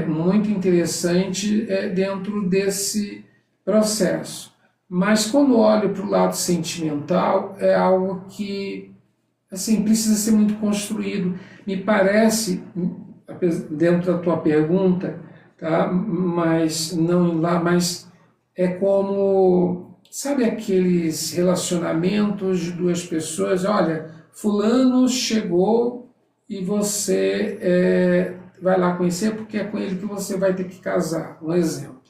muito interessante dentro desse processo. Mas quando olho para o lado sentimental, é algo que, assim, precisa ser muito construído. Me parece, dentro da tua pergunta, tá? Mas não lá, mas é como, sabe aqueles relacionamentos de duas pessoas? Olha, fulano chegou e você vai lá conhecer porque é com ele que você vai ter que casar, um exemplo.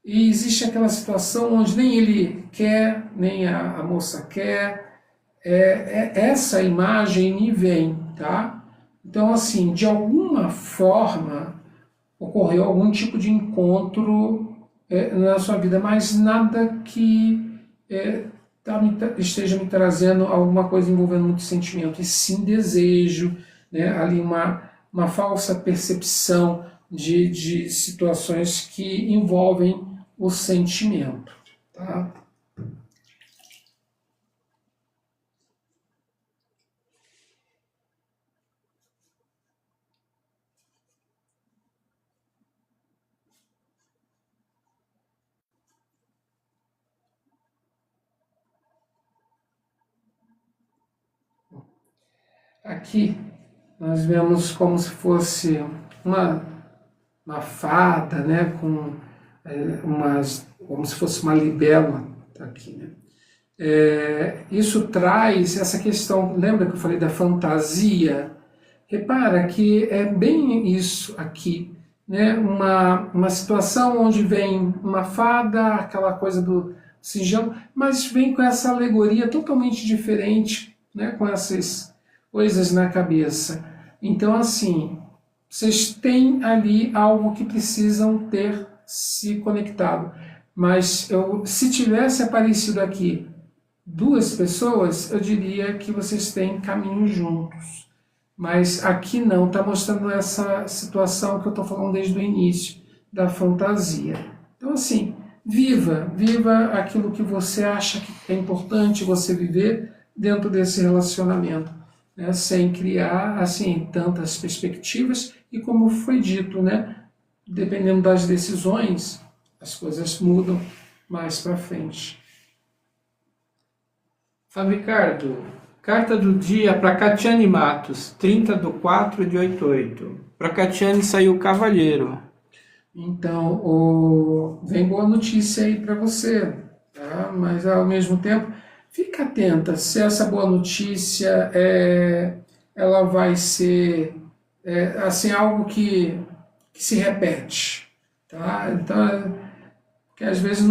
E existe aquela situação onde nem ele quer, nem a moça quer, essa imagem me vem, tá? Então, assim, de alguma forma ocorreu algum tipo de encontro na sua vida, mas nada que esteja me trazendo alguma coisa envolvendo muito sentimento, e sim desejo, né? Ali uma falsa percepção de situações que envolvem o sentimento. Tá? Aqui nós vemos como se fosse uma fada, né, com como se fosse uma libélula, tá aqui, né? Isso traz essa questão, lembra que eu falei da fantasia? Repara que é bem isso aqui, né? Uma situação onde vem uma fada, aquela coisa do singelo, mas vem com essa alegoria totalmente diferente, né? Com essas coisas na cabeça. Então, assim, vocês têm ali algo que precisam ter se conectado. Mas se tivesse aparecido aqui duas pessoas, eu diria que vocês têm caminhos juntos. Mas aqui não, está mostrando essa situação que eu estou falando desde o início, da fantasia. Então, assim, viva aquilo que você acha que é importante você viver dentro desse relacionamento, né? Sem criar, assim, tantas perspectivas, e como foi dito, né? Dependendo das decisões, as coisas mudam mais para frente. Fábio Ricardo, carta do dia para Catiane Matos, 30/4/88. Para Catiane saiu o Cavalheiro. Então, vem boa notícia aí para você, tá? Mas ao mesmo tempo, fica atenta se essa boa notícia ela vai ser assim algo que se repete, tá? Então, que às vezes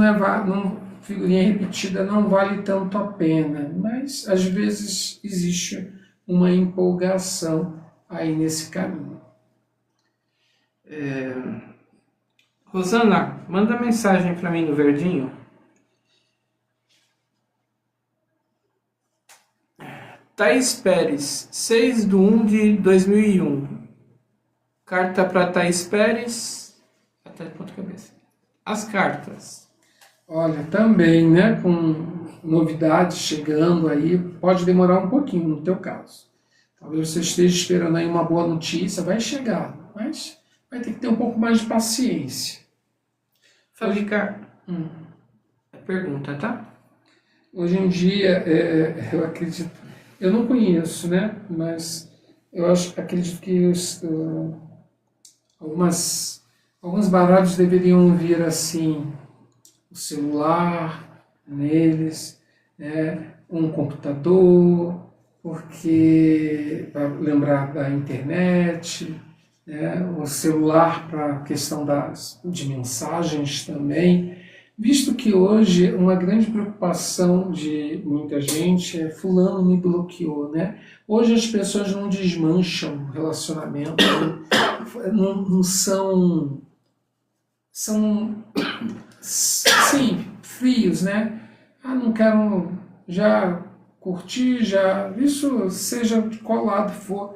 figurinha repetida não vale tanto a pena, mas às vezes existe uma empolgação aí nesse caminho. Rosana, manda mensagem para mim no verdinho. Thaís Pérez, 6/1/2001. Carta para Thaís Pérez. Até ponto cabeça. As cartas. Olha, também, né, com novidades chegando aí, pode demorar um pouquinho no teu caso. Talvez você esteja esperando aí uma boa notícia, vai chegar, mas vai ter que ter um pouco mais de paciência. Fábio Ricardo. Pergunta, tá? Hoje em dia, eu acredito, eu não conheço, né, mas acredito que alguns baralhos deveriam vir assim, o celular neles, né, um computador, porque para lembrar da internet, né, o celular para a questão de mensagens também, visto que hoje uma grande preocupação de muita gente é fulano me bloqueou, né? Hoje as pessoas não desmancham o relacionamento, não são sim, frios, né? Não quero já curtir, isso seja de qual lado for,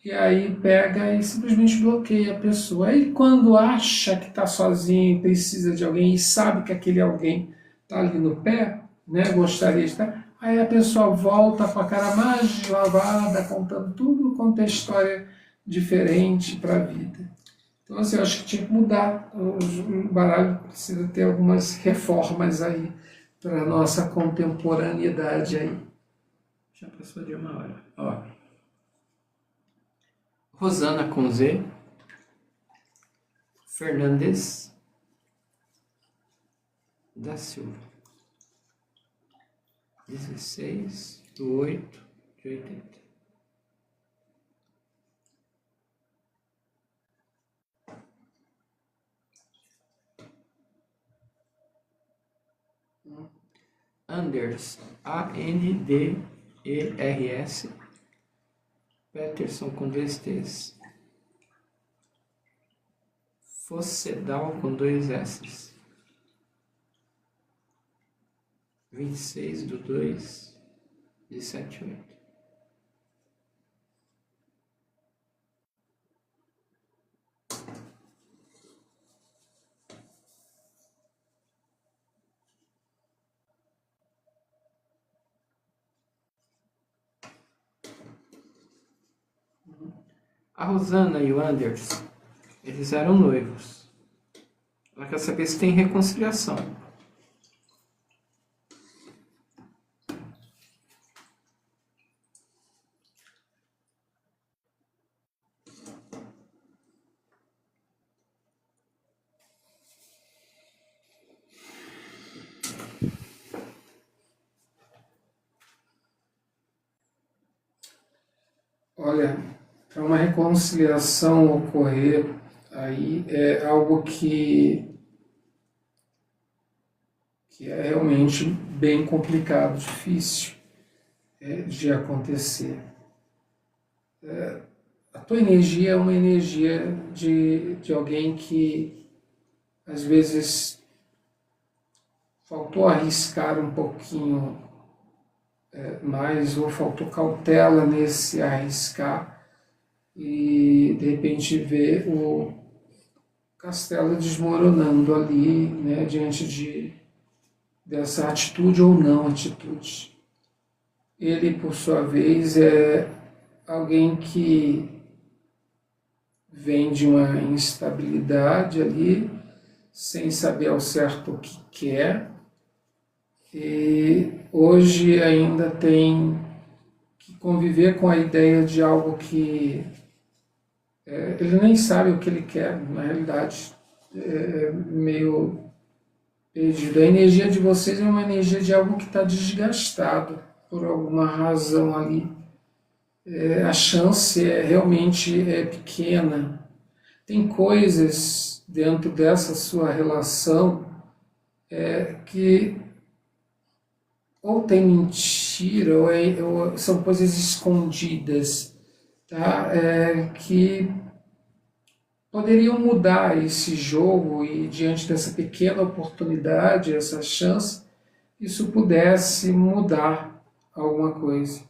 e aí pega e simplesmente bloqueia a pessoa. Aí quando acha que está sozinho, precisa de alguém, e sabe que aquele alguém está ali no pé, né? Gostaria de estar, aí a pessoa volta com a cara mais lavada, contando tudo quanto é história diferente para a vida. Então, assim, eu acho que tinha que mudar. O baralho precisa ter algumas reformas aí para a nossa contemporaneidade aí. Já passou de 1 hora. Ó. Rosana com Z. Fernandes. da Silva. 16/8/80. Anders, Anders, Peterson com 2 T's, Fossedal com 2 S's, 26/2/78. A Rosana e o Anders, eles eram noivos. Ela quer saber se tem reconciliação. Olha, para uma reconciliação ocorrer, aí é algo que é realmente bem complicado, difícil de acontecer. A tua energia é uma energia de alguém que às vezes faltou arriscar um pouquinho mais, ou faltou cautela nesse arriscar, e de repente vê o castelo desmoronando ali, né, diante dessa atitude ou não atitude. Ele, por sua vez, é alguém que vem de uma instabilidade ali, sem saber ao certo o que quer, e hoje ainda tem que conviver com a ideia de algo que ele nem sabe o que ele quer, na realidade é meio perdido. A energia de vocês é uma energia de algo que está desgastado por alguma razão ali. A chance realmente é pequena. Tem coisas dentro dessa sua relação que ou tem mentira, ou são coisas escondidas, tá? Que poderiam mudar esse jogo, e diante dessa pequena oportunidade, essa chance, isso pudesse mudar alguma coisa.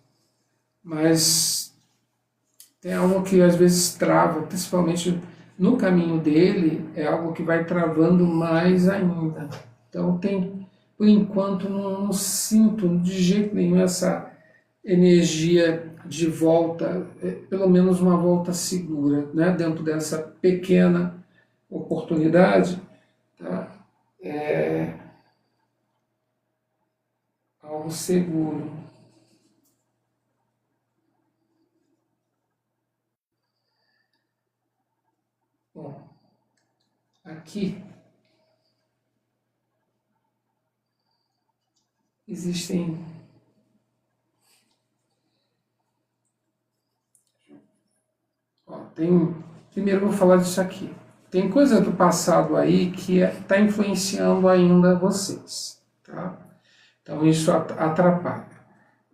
Mas tem algo que às vezes trava, principalmente no caminho dele, é algo que vai travando mais ainda. Então por enquanto não sinto de jeito nenhum essa energia de volta, pelo menos uma volta segura, né? Dentro dessa pequena oportunidade, tá? Algo seguro. Bom, aqui existem primeiro eu vou falar disso aqui. Tem coisa do passado aí que está influenciando ainda vocês, tá? Então isso atrapalha.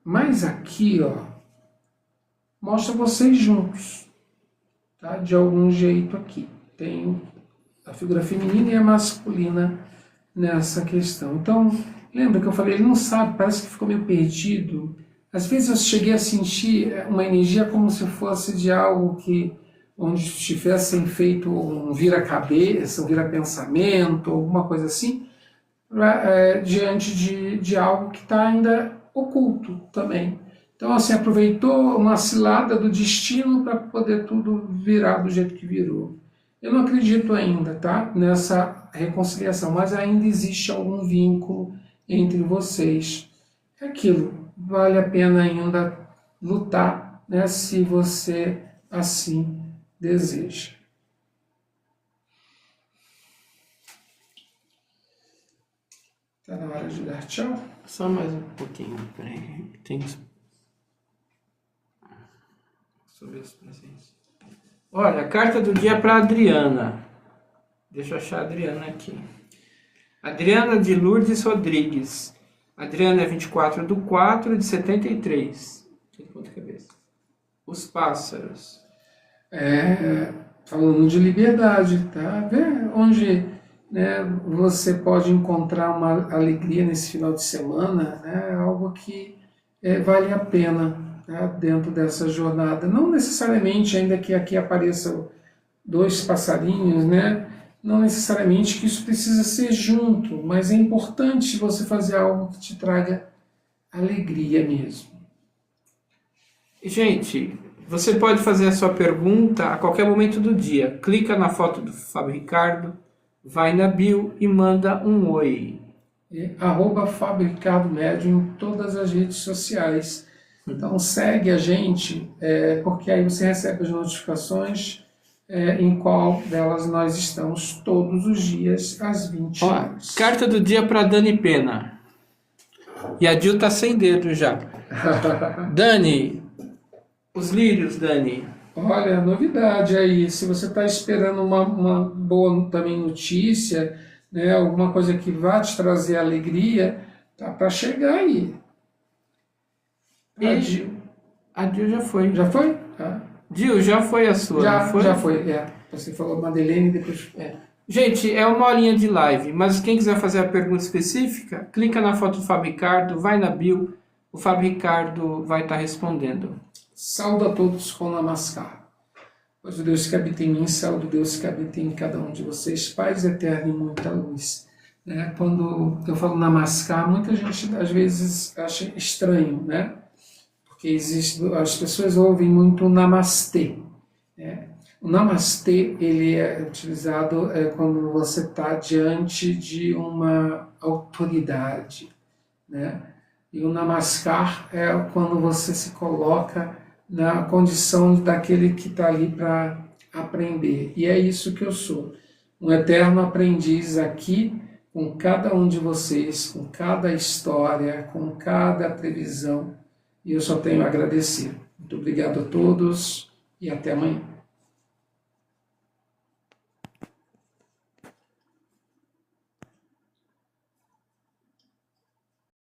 Mas aqui, mostra vocês juntos, tá? De algum jeito aqui. Tem a figura feminina e a masculina nessa questão. Então, lembra que eu falei, ele não sabe, parece que ficou meio perdido. Às vezes eu cheguei a sentir uma energia como se fosse de algo onde tivessem feito um vira-cabeça, um vira-pensamento, alguma coisa assim, diante de algo que está ainda oculto também. Então, assim, aproveitou uma cilada do destino para poder tudo virar do jeito que virou. Eu não acredito ainda, tá, nessa reconciliação, mas ainda existe algum vínculo entre vocês. É aquilo, vale a pena ainda lutar, né, se você assim deseja. Está na hora de dar tchau? Só mais um pouquinho, peraí. Deixa eu ver os presentes. Olha, a carta do dia para Adriana. Deixa eu achar a Adriana aqui. Adriana de Lourdes Rodrigues. Adriana é 24/4 de 73. Ponta cabeça. Os pássaros. Falando de liberdade, tá? Vê onde, né, você pode encontrar uma alegria nesse final de semana, né? Algo que vale a pena, tá? Dentro dessa jornada. Não necessariamente, ainda que aqui apareçam 2 passarinhos, né? Não necessariamente que isso precisa ser junto, mas é importante você fazer algo que te traga alegria mesmo. Gente, você pode fazer a sua pergunta a qualquer momento do dia. Clica na foto do Fábio Ricardo, vai na bio e manda um oi. @Fábio Ricardo Médium em todas as redes sociais. Então segue a gente, porque aí você recebe as notificações em qual delas nós estamos todos os dias às 20 horas. Carta do dia para Dani Pena. E a Dil tá sem dedo já. Dani, os lírios, Dani. Olha, novidade aí. Se você está esperando uma boa também notícia, né, alguma coisa que vá te trazer alegria, tá para chegar aí. A Dil já foi. Já foi? Ah. Dil, já foi a sua, não foi? Já foi, Você falou Madeleine e depois... Gente, é uma horinha de live, mas quem quiser fazer a pergunta específica, clica na foto do Fábio Ricardo, vai na bio, o Fábio Ricardo vai estar respondendo. Saúdo a todos com Namaskar. Pois o Deus que habita em mim, saúdo o Deus que habita em cada um de vocês, paz eterna e muita luz. Né? Quando eu falo Namaskar, muita gente às vezes acha estranho, né? Porque as pessoas ouvem muito Namastê. Né? O Namastê ele é utilizado quando você está diante de uma autoridade. Né? E o Namaskar é quando você se coloca na condição daquele que está ali para aprender. E é isso que eu sou. Um eterno aprendiz aqui com cada um de vocês, com cada história, com cada previsão. E eu só tenho a agradecer. Muito obrigado a todos e até amanhã.